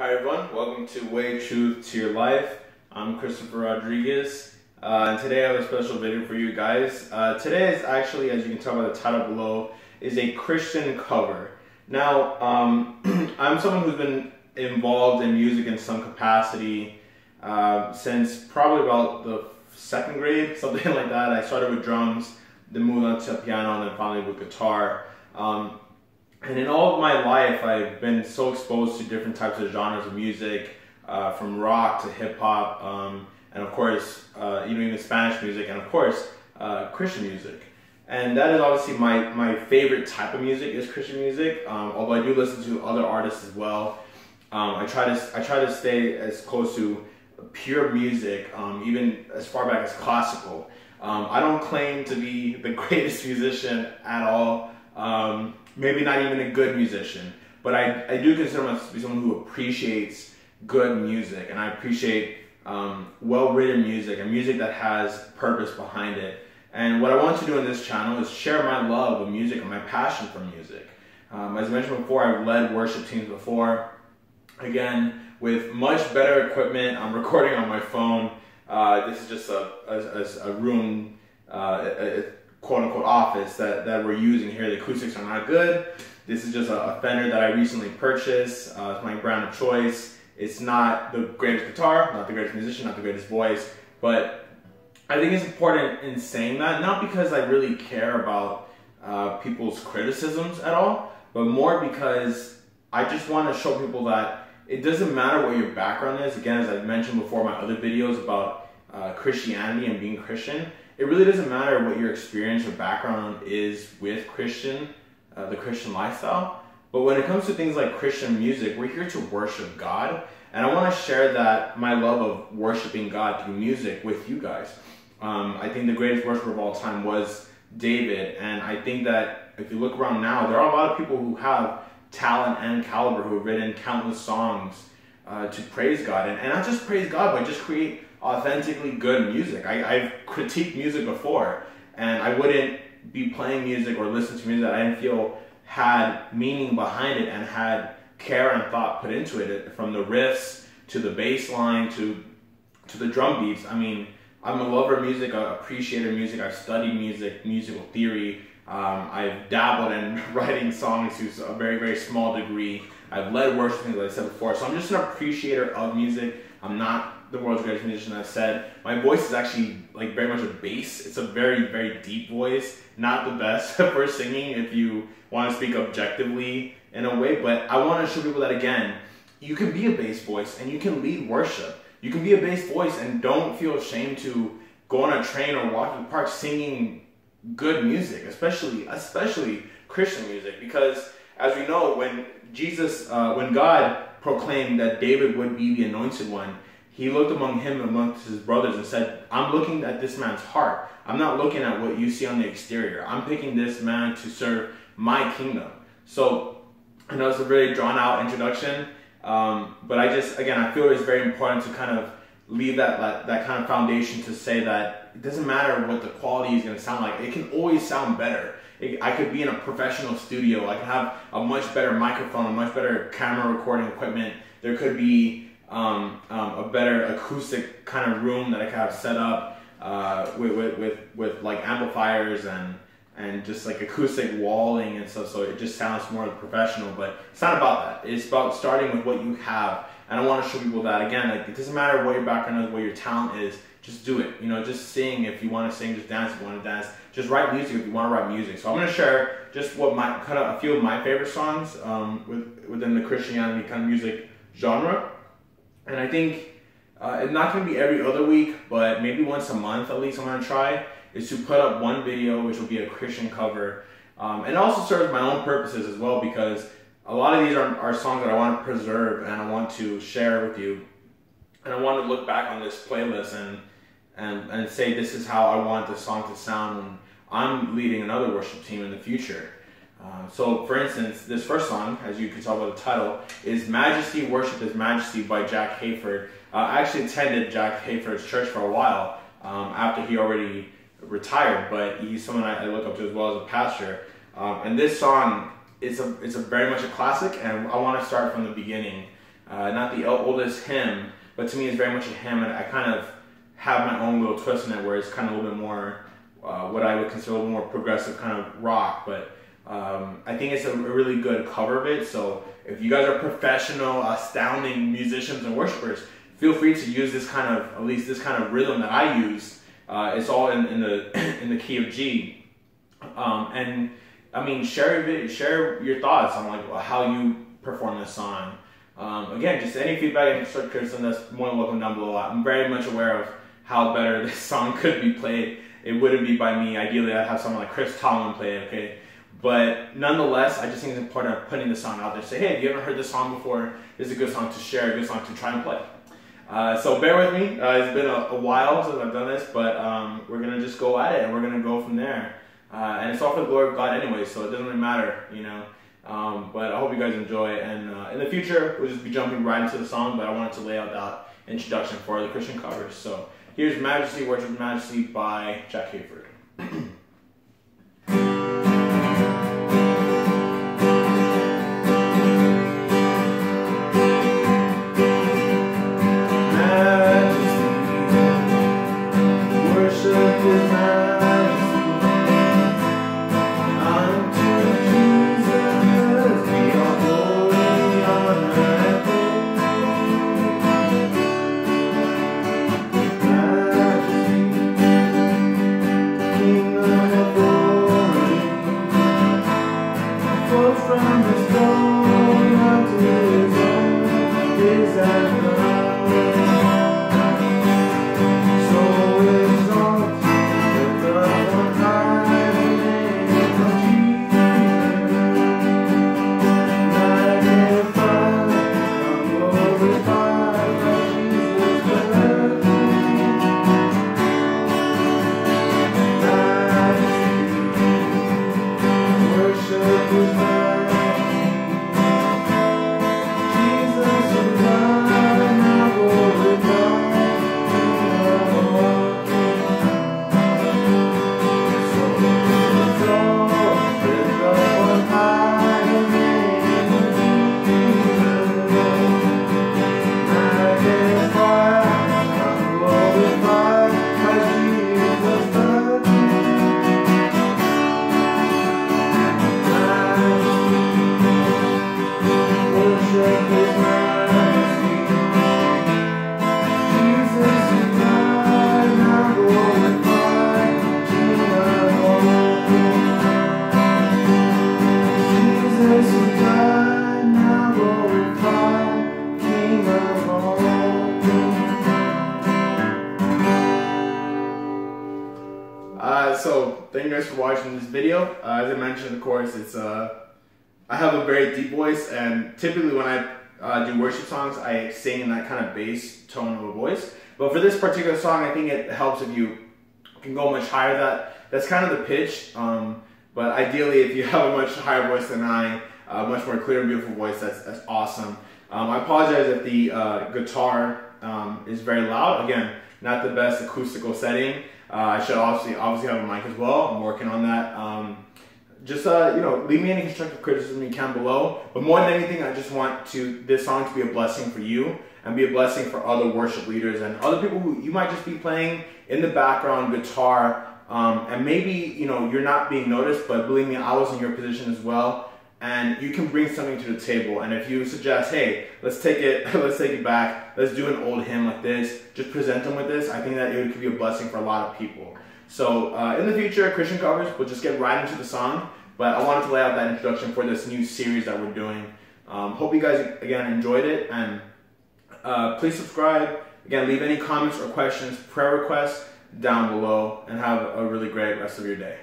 Hi everyone, welcome to Way Truth to Your Life. I'm Christopher Rodriguez, and today I have a special video for you guys. Today is actually, as you can tell by the title below, is a Christian cover. Now, I'm someone who's been involved in music in some capacity since probably about the second grade, something like that. I started with drums, then moved on to piano, and then finally with guitar. And in all of my life, I've been so exposed to different types of genres of music, from rock to hip hop, and of course, even Spanish music, and of course, Christian music. And that is obviously my favorite type of music is Christian music. Although I do listen to other artists as well. I try to stay as close to pure music, even as far back as classical. I don't claim to be the greatest musician at all. Maybe not even a good musician, but I do consider myself to be someone who appreciates good music, and I appreciate well-written music and music that has purpose behind it. And what I want to do in this channel is share my love of music and my passion for music. As I mentioned before, I've led worship teams before. Again, with much better equipment. I'm recording on my phone. This is just a room, quote-unquote office that we're using here. The acoustics are not good. This is just a Fender that I recently purchased. It's my brand of choice. It's not the greatest guitar, not the greatest musician, not the greatest voice, but I think it's important in saying that, not because I really care about people's criticisms at all, but more because I just want to show people that it doesn't matter what your background is. Again, as I've mentioned before in my other videos about Christianity and being Christian, it really doesn't matter what your experience or background is with the Christian lifestyle. But when it comes to things like Christian music, we're here to worship God. And I want to share that, my love of worshiping God through music, with you guys. I think the greatest worshiper of all time was David. And I think that if you look around now, there are a lot of people who have talent and caliber who have written countless songs to praise God. And not just praise God, but just create authentically good music. I've critiqued music before, and I wouldn't be playing music or listening to music that I didn't feel had meaning behind it and had care and thought put into it, from the riffs to the bass line to the drum beats. I mean, I'm a lover of music, an appreciator of music. I've studied music, musical theory. I've dabbled in writing songs to a very, very small degree. I've led worship things, like I said before. So I'm just an appreciator of music. I'm not the world's greatest musician. I've said my voice is actually like very much a bass. It's a very, very deep voice. Not the best for singing if you want to speak objectively in a way, but I want to show people that, again, you can be a bass voice and you can lead worship. You can be a bass voice and don't feel ashamed to go on a train or walk in the park singing good music, especially Christian music, because as we know, when God proclaimed that David would be the anointed one, he looked among him amongst his brothers and said, I'm looking at this man's heart. I'm not looking at what you see on the exterior. I'm picking this man to serve my kingdom. So I know it's a really drawn out introduction, but I feel it's very important to kind of leave that kind of foundation to say that it doesn't matter what the quality is going to sound like. It can always sound better. I could be in a professional studio. I can have a much better microphone, a much better camera recording equipment. There could be a better acoustic kind of room that I could have set up with like amplifiers and just like acoustic walling and stuff, so it just sounds more professional. But it's not about that. It's about starting with what you have. And I want to show people that, again, like, it doesn't matter what your background is, what your talent is, just do it. You know, just sing if you want to sing, just dance if you want to dance, just write music if you want to write music. So I'm going to share just what a few of my favorite songs within the Christianity kind of music genre. And I think it's not going to be every other week, but maybe once a month at least I'm going to try, is to put up one video which will be a Christian cover. And it also serves my own purposes as well, because a lot of these are songs that I want to preserve and I want to share with you. And I want to look back on this playlist and say this is how I want this song to sound when I'm leading another worship team in the future. So for instance, this first song, as you can tell by the title, is Majesty, Worship His Majesty by Jack Hayford. I actually attended Jack Hayford's church for a while after he already retired, but he's someone I look up to as well as a pastor. And this song, it's a very much a classic, and I want to start from the beginning. not the oldest hymn, but to me it's very much a hymn, and I kind of have my own little twist in it where it's kind of a little bit more what I would consider a little more progressive kind of rock, but I think it's a really good cover of it. So if you guys are professional, astounding musicians and worshipers, feel free to use this kind of, at least this kind of rhythm that I use. It's all in the key of G, and I mean, share your thoughts on like how you perform this song. Again, just any feedback and constructive criticism, that's more than welcome down below. I'm very much aware of how better this song could be played. It wouldn't be by me. Ideally, I'd have someone like Chris Tomlin play it, okay? But nonetheless, I just think it's important of putting the song out there. Say, hey, if you haven't heard this song before, this is a good song to share, a good song to try and play. So bear with me. It's been a while since I've done this, but we're going to just go at it, and we're going to go from there. And it's all for the glory of God anyway, so it doesn't really matter, you know. But I hope you guys enjoy, and in the future, we'll just be jumping right into the song, but I wanted to lay out that introduction for the Christian covers. So here's Majesty, Worship with Majesty by Jack Hayford. So thank you guys for watching this video. As I mentioned, of course, it's I have a very deep voice, and typically when I do worship songs, I sing in that kind of bass tone of a voice. But for this particular song, I think it helps if you can go much higher. That's kind of the pitch. But ideally, if you have a much higher voice than I, a much more clear and beautiful voice, that's awesome. I apologize if the guitar is very loud. Again, not the best acoustical setting. I should obviously have a mic as well. I'm working on that. Just you know, leave me any constructive criticism you can below. But more than anything, I just want this song to be a blessing for you and be a blessing for other worship leaders and other people who you might just be playing in the background guitar, and maybe you know you're not being noticed. But believe me, I was in your position as well. And you can bring something to the table. And if you suggest, hey, let's take it back, let's do an old hymn like this, just present them with this, I think that it could be a blessing for a lot of people. So in the future, Christian covers, we'll just get right into the song. But I wanted to lay out that introduction for this new series that we're doing. Hope you guys, again, enjoyed it. And please subscribe. Again, leave any comments or questions, prayer requests down below. And have a really great rest of your day.